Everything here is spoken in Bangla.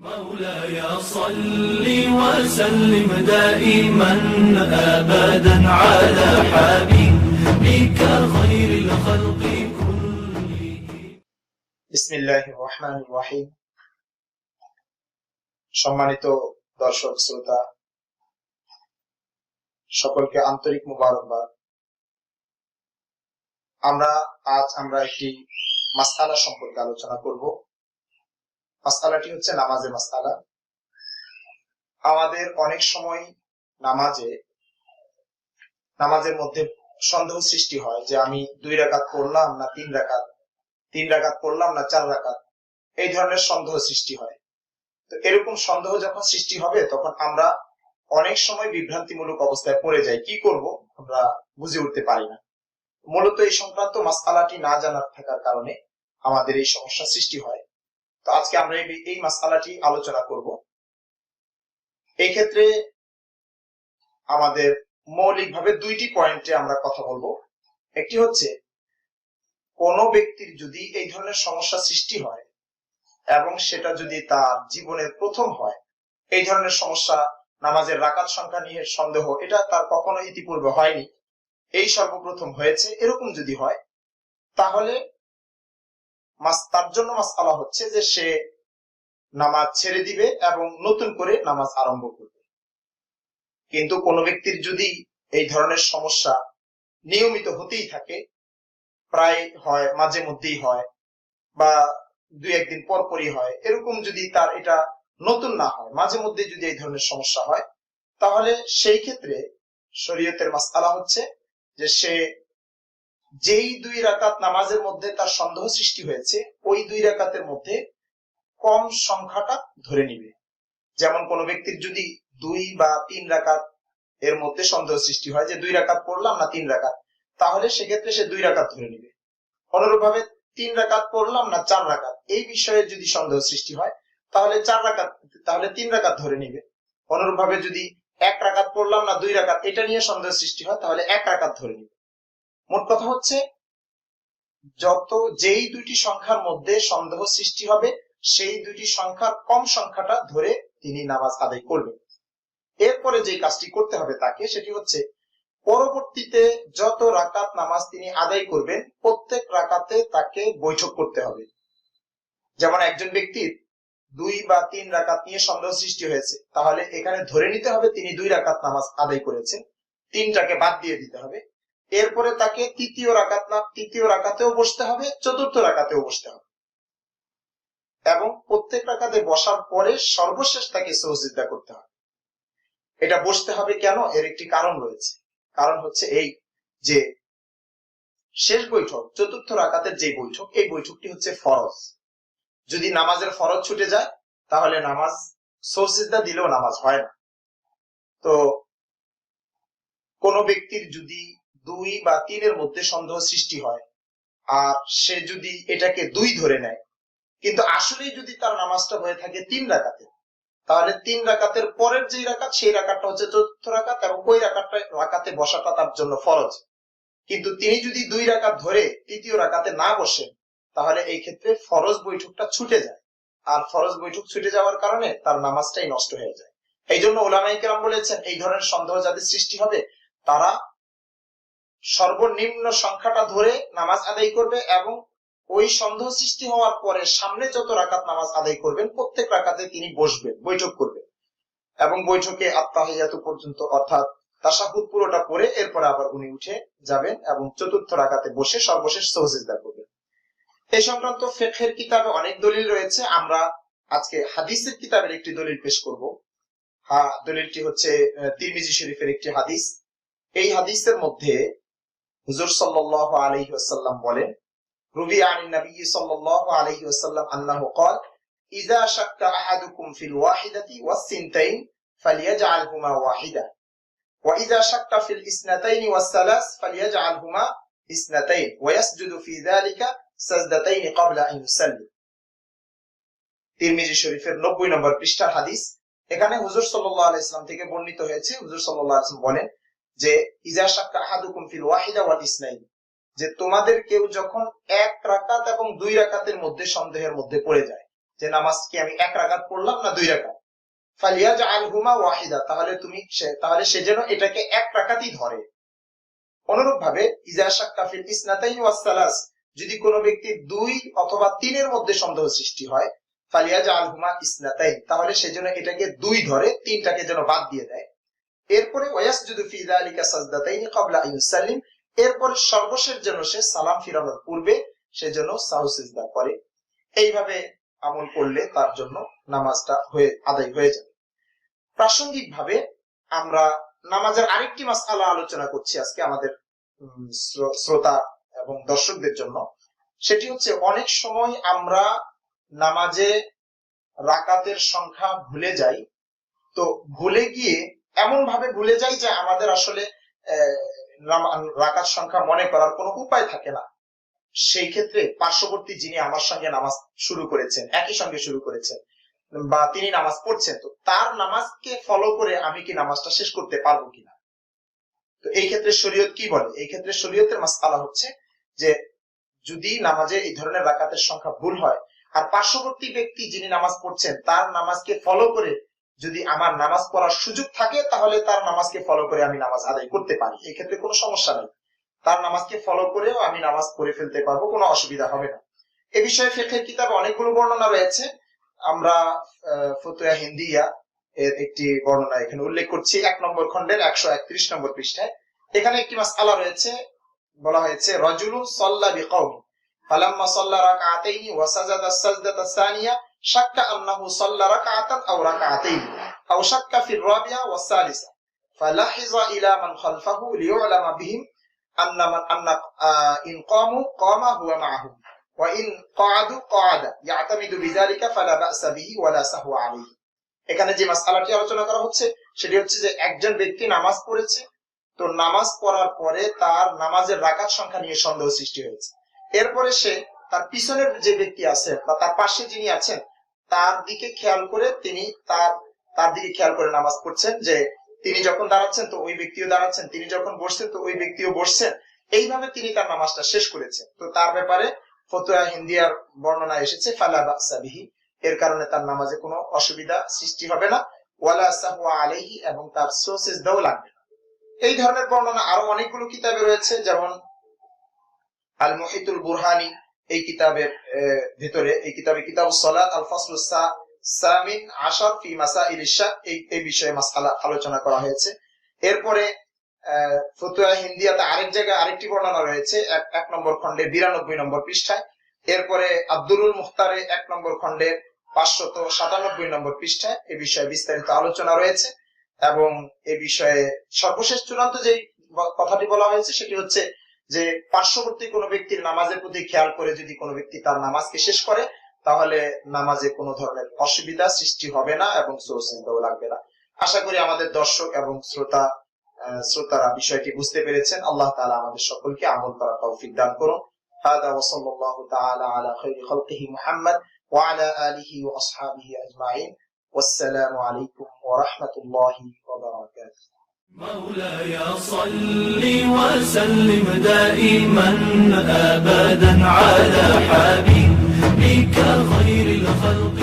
مولاي صل وسلم دائما أبدا على حبيبك خير الخلق كلهم বিসমিল্লাহির রহমানির রহিম। সম্মানিত দর্শক শ্রোতা সকলকে আন্তরিক মুবারকবাদ। আজ আমরা একটি মাসআলা সম্পর্কে আলোচনা করব। মাসআলাটি হচ্ছে নামাজের মাসআলা। আমাদের অনেক সময় নামাজের মধ্যে সন্দেহ সৃষ্টি হয় যে আমি 2 রাকাত পড়লাম না 3 রাকাত, 3 রাকাত পড়লাম না 4 রাকাত, এই ধরনের সন্দেহ সৃষ্টি হয়। তো এরকম সন্দেহ যখন সৃষ্টি হবে তখন আমরা অনেক সময় বিভ্রান্তিমূলক অবস্থায় পড়ে যাই। কি করব আমরা বুঝে উঠতে পারি না। মূলত এই সংক্রান্ত মাসআলাটি না জানার থাকার কারণে আমাদের এই সমস্যা সৃষ্টি হয়। তো আজকে আমরা এই মাসআলাটি আলোচনা করব। এই ক্ষেত্রে আমাদের মৌলিকভাবে 2টি পয়েন্টে আমরা কথা বলবো। একটি হচ্ছে কোন ব্যক্তির যদি এই ধরনের সমস্যা সৃষ্টি হয় এবং সেটা যদি তার জীবনের প্রথম হয়, এই ধরনের সমস্যা নামাজের রাকাত সংখ্যা নিয়ে সন্দেহ, এটা তার কখনো ইতিপূর্বে হয়নি, এই সর্বপ্রথম হয়েছে, এরকম যদি হয় তাহলে তার জন্য মাসআলা হচ্ছে যে সে নামাজ ছেড়ে দিবে এবং নতুন করে নামাজ আরম্ভ করবে। কিন্তু কোন ব্যক্তির যদি এই ধরনের সমস্যা নিয়মিত হতেই থাকে, প্রায় হয়, মাঝে মধ্যেই হয়, বা 2-1 দিন পর পরই হয়, এরকম যদি তার এটা নতুন না হয়, মাঝে মধ্যে যদি এই ধরনের সমস্যা হয়, তাহলে সেই ক্ষেত্রে শরীয়তের মাসআলা হচ্ছে যে সে যেই 2 রাকাত নামাজের মধ্যে তার সন্দেহ সৃষ্টি হয়েছে ওই 2 রাকাতের মধ্যে কম সংখ্যাটা ধরে নিবে। যেমন কোন ব্যক্তির যদি 2 বা 3 রাকাত এর মধ্যে সন্দেহ সৃষ্টি হয় যে 2 রাকাত পড়লাম না 3 রাকাত, তাহলে সেক্ষেত্রে সে 2 রাকাত ধরে নিবে। অনুরূপভাবে 3 রাকাত পড়লাম না 4 রাকাত, এই বিষয়ে যদি সন্দেহ সৃষ্টি হয় তাহলে 3 রাকাত ধরে নিবে। অনুরূপভাবে যদি 1 রাকাত পড়লাম না 2 রাকাত, এটা নিয়ে সন্দেহ সৃষ্টি হয় তাহলে 1 রাকাত ধরে নিবে। মোট কথা হচ্ছে যেই 2টি সংখ্যার মধ্যে সন্দেহ সৃষ্টি হবে সেই 2টি সংখ্যার কম সংখ্যাটা ধরে তিনি নামাজ আদায় করবেন। এরপরে যে কাজটি করতে হবে তাকে, সেটি হচ্ছে পরবর্তীতে যত রাকাত নামাজ তিনি আদায় করবেন প্রত্যেক রাকাতে তাকে বৈঠক করতে হবে। যেমন একজন ব্যক্তির 2 বা 3 রাকাত নিয়ে সন্দেহ সৃষ্টি হয়েছে, তাহলে এখানে ধরে নিতে হবে তিনি 2 রাকাত নামাজ আদায় করেছেন, 3টাকে বাদ দিয়ে দিতে হবে। এরপরে তাকে তৃতীয় রাকাতেও বসতে হবে, চতুর্থ রাকাতেও বসতে হবে, এবং প্রত্যেক রাকাতে বসার পরে সর্বশেষ তাকে সুজদা করতে হবে। এটা বসতে হবে কেন, এর একটি কারণ রয়েছে। কারণ হচ্ছে এই যে শেষ বৈঠক, চতুর্থ রাকাতের যে বৈঠক, এই বৈঠকটি হচ্ছে ফরজ। যদি নামাজের ফরজ ছুটে যায় তাহলে নামাজ সুজদা দিলেও নামাজ হয় না। তো কোন ব্যক্তির যদি 2 বা 3 এর মধ্যে সন্দেহ সৃষ্টি হয় আর সে যদি এটাকে 2 ধরে নেয়, কিন্তু আসলেই যদি তার নামাজটা হয়ে থাকে 3 রাকাতে, তাহলে 3 রাকাতের পরের যে রাকাত সেই রাকাতটা হচ্ছে চতুর্থ রাকাত এবং ওই রাকাতে বসাটা তার জন্য ফরজ। কিন্তু তিনি যদি 2 রাকাত ধরে তৃতীয় রাকাতে না বসেন তাহলে এই ক্ষেত্রে ফরজ বৈঠকটা ছুটে যায়, আর ফরজ বৈঠক ছুটে যাওয়ার কারণে তার নামাজটাই নষ্ট হয়ে যায়। এই জন্য উলামায়ে কেরাম বলেছেন এই ধরনের সন্দেহ যাদের সৃষ্টি হবে তারা সর্বনিম্ন সংখ্যাটা ধরে নামাজ আদায় করবে এবং ওই সন্দেহ সৃষ্টি হওয়ার পরে সামনে যত রাকাত নামাজ আদায় করবেন প্রত্যেক রাকাতে তিনি বসবেন, বৈঠক করবেন, এবং বৈঠকে আত্তাহিয়াতু পর্যন্ত অর্থাৎ তাশাহুদ পুরোটা পড়ে এরপর আবার উনি উঠে যাবেন এবং চতুর্থ রাকাতে বসে সর্বশেষ সুজদা করবেন। এই সংক্রান্ত ফিকহের কিতাবে অনেক দলিল রয়েছে। আমরা আজকে হাদিসের কিতাবের একটি দলিল পেশ করব। দলিলটি হচ্ছে তিরমিজি শরীফের একটি হাদিস। এই হাদিসের মধ্যে হুজুর সাল্লাল্লাহু আলাইহি ওয়াসাল্লাম বলেন, রুবি আনিন নবী সাল্লাল্লাহু আলাইহি ওয়াসাল্লাম আন্নাহু ক্বাল ইযা শাক্কা আহাদুকুম ফিল ওয়াহিদাতি ওয়াস সিনতাইন ফালিয়াজআলহুমা ওয়াহিদা ওয়া ইযা শাক্কা ফিল ইসনাতাইনি ওয়াস সালাস ফালিয়াজআলহুমা ইসনাতাইন ওয়া ইয়াসজুদু ফি যালিকা সাজদাতাইন ক্বাবলা আন ইউসাল্লি। তিরমিজি শরীফের 90 নম্বর পৃষ্ঠার হাদিস। এখানে হুজুর সাল্লাল্লাহু আলাইহি ওয়াসাল্লাম থেকে বর্ণিত হয়েছে, হুজুর সাল্লাল্লাহু আলাইহি ওয়াসাল্লাম বলেন যে ইযা শাক্কা আহাদুকুম ফিল ওয়াহিদা ওয়াল ইসনাইন, যে তোমাদের কেউ যখন 1 রাকাত এবং 2 রাকাতের মধ্যে সন্দেহের মধ্যে পড়ে যায়, যে নামাজ কি আমি 1 রাকাত পড়লাম না 2 রাকাত, ফালিয়াজআলহুমা ওয়াহিদা, তাহলে সে যেন এটাকে 1 রাকাতই ধরে। অনুরূপ ভাবে ইজা শাক্কা ফিল ইসনাতাইন ওয়াস সালাস, যদি কোনো ব্যক্তি 2 অথবা 3 এর মধ্যে সন্দেহ সৃষ্টি হয়, ফালিয়াজআলহুমা ইসনাতাইন, তাহলে সে যেন এটাকে 2 ধরে, 3টাকে যেন বাদ দিয়ে দেয়। এরপরে ওয়াসজুদু ফি যালিকা সাজদাতাইন ক্বাবলা আন ইউসাল্লিম, এরপরে সর্বশেষ যেন সে সালাম ফিরানোর পূর্বে সে যেন সাহু সিজদা করে। এইভাবে আমল করলে তার জন্য নামাজটা আদায় হয়ে যাবে। প্রাসঙ্গিক ভাবে আমরা নামাজের আরেকটি মাসআলা আলোচনা করছি আজকে আমাদের শ্রোতা এবং দর্শকদের জন্য। সেটি হচ্ছে অনেক সময় আমরা নামাজে রাকাতের সংখ্যা ভুলে যাই। তো ভুলে গিয়ে এমন ভাবে ভুলে যাই যে আমাদের আসলে রাকাত সংখ্যা মনে করার কোনো উপায় থাকে না। সেই ক্ষেত্রে পার্শ্ববর্তী যিনি আমার সঙ্গে নামাজ শুরু করেছেন, একই সঙ্গে শুরু করেছেন বা তিনি নামাজ পড়ছেন, তো তার নামাজকে ফলো করে আমি কি নামাজটা শেষ করতে পারবো কিনা। তো এই ক্ষেত্রে শরীয়ত কি বলে? এই ক্ষেত্রে শরীয়তের মাসআলা হচ্ছে যে যদি নামাজে এই ধরনের রাকাতের সংখ্যা ভুল হয় আর পার্শ্ববর্তী ব্যক্তি যিনি নামাজ পড়ছেন তার নামাজকে ফলো করে যদি আমার নামাজ পড়ার সুযোগ থাকে, তাহলে তার নামাজকে ফলো করে আমি নামাজ আদায় করতে পারি। এই ক্ষেত্রে কোনো সমস্যা নেই, তার নামাজকে ফলো করেও আমি নামাজ পড়ে ফেলতে পারবো, কোনো অসুবিধা হবে না। এ বিষয়ে ফিকহের কিতাবে অনেকগুলো বর্ণনা রয়েছে। আমরা ফতুয়া হিন্দিয়া এর একটি বর্ণনা এখানে উল্লেখ করছি, 1 নম্বর খণ্ডের 131 নম্বর পৃষ্ঠায়। এখানে একটি মাসআলা রয়েছে, বলা হয়েছে রাজুলুন সাল্লা বিকাওমি ফালাম্মা সাল্লা রাকআতাইনি ওয়া সাজাদা সাজদাতা সানিয়া শাক্কা আন্নাহু সাল্লা রাকআতান আও রাকআতাইনি আও শাক্কা ফির রাবিআ ওয়াস সালিসা ফালাহিযা ইলা মান খালফাহু লিয়ুলামা বিহিম আন্না ইন কামু কামা হুয়া মাআহুম ওয়া ইন ক্বাদু ক্বাদা ইয়াতামিদু বিযালিকা ফালা বা'সা বিহি ওয়া লা সাহওয়া আলাইহি। এখানে যে মাসআলাটি আলোচনা করা হচ্ছে সেটি হচ্ছে যে একজন ব্যক্তি নামাজ পড়েছে, তো নামাজ পড়ার পরে তার নামাজের রাকাত সংখ্যা নিয়ে সন্দেহ সৃষ্টি হয়েছে। এরপরে সে তার পিছনের যে ব্যক্তি আছেন বা তার পাশে যিনি আছেন তার দিকে খেয়াল করে তিনি তার দিকে খেয়াল করে নামাজ পড়ছেন, যে তিনি যখন দাঁড়াচ্ছেন তো ওই ব্যক্তিও দাঁড়াচ্ছেন, তিনি যখন বসছেন তো ওই ব্যক্তিও বসছেন। এইভাবে তিনি তার নামাজটা শেষ করেছেন। তো তার ব্যাপারে ফতুয়া হিন্দিয়ার বর্ণনা এসেছে ফালা বা'সা বিহি, এর কারণে তার নামাজে কোনো অসুবিধা সৃষ্টি হবে না, ওয়ালা সাহওয়া আলাইহি, এবং তার সিজদাও লাগবে না। এই ধরনের বর্ণনা আরো অনেকগুলো কিতাবে রয়েছে, যেমন আল মুহিতুল বুরহানি এই কিতাবের ভিতরে, এই কিতাবে কিতাবুস সালাত আল ফাসলুস সামিন আশার ফি মাসাইলিশ শাক এই বিষয়ে মাসআলা আলোচনা করা হয়েছে। এরপরে ফতুয়া হিন্দিয়াতে আরেক জায়গায় আরেকটি বর্ণনা রয়েছে 1 নম্বর খণ্ডে 92 নম্বর পৃষ্ঠায়। এরপরে আব্দুরুল মুখতারে 1 নম্বর খণ্ডে 597 নম্বর পৃষ্ঠায় এই বিষয়ে বিস্তারিত আলোচনা রয়েছে। এবং এ বিষয়ে সর্বশেষ চূড়ান্ত যে কথাটি বলা হয়েছে সেটি হচ্ছে যে পার্শ্ববর্তী কোনো ব্যক্তির নামাজের প্রতি খেয়াল করে যদি কোনো ব্যক্তি তার নামাজকে শেষ করে, তাহলে নামাজে কোনো ধরনের অসুবিধা সৃষ্টি হবে না এবং সুসিন্তাও লাগবে না। আশা করি আমাদের দর্শক এবং শ্রোতারা বিষয়টি বুঝতে পেরেছেন। আল্লাহ তাআলা আমাদের সকলকে আমল করার তৌফিক দান করুন। হাদা ওয়া সাল্লাল্লাহু তাআলা আলা খায়রি খালকিহি মুহাম্মদ ওয়া আলা আলিহি ওয়া আসহাবিহি আজমাইন। ওয়াসসালামু আলাইকুম ওয়া রাহমাতুল্লাহি ওয়া বারাকাতুহু। مولاي صل وسلم دائما أبدا على حبيبك خير الخلق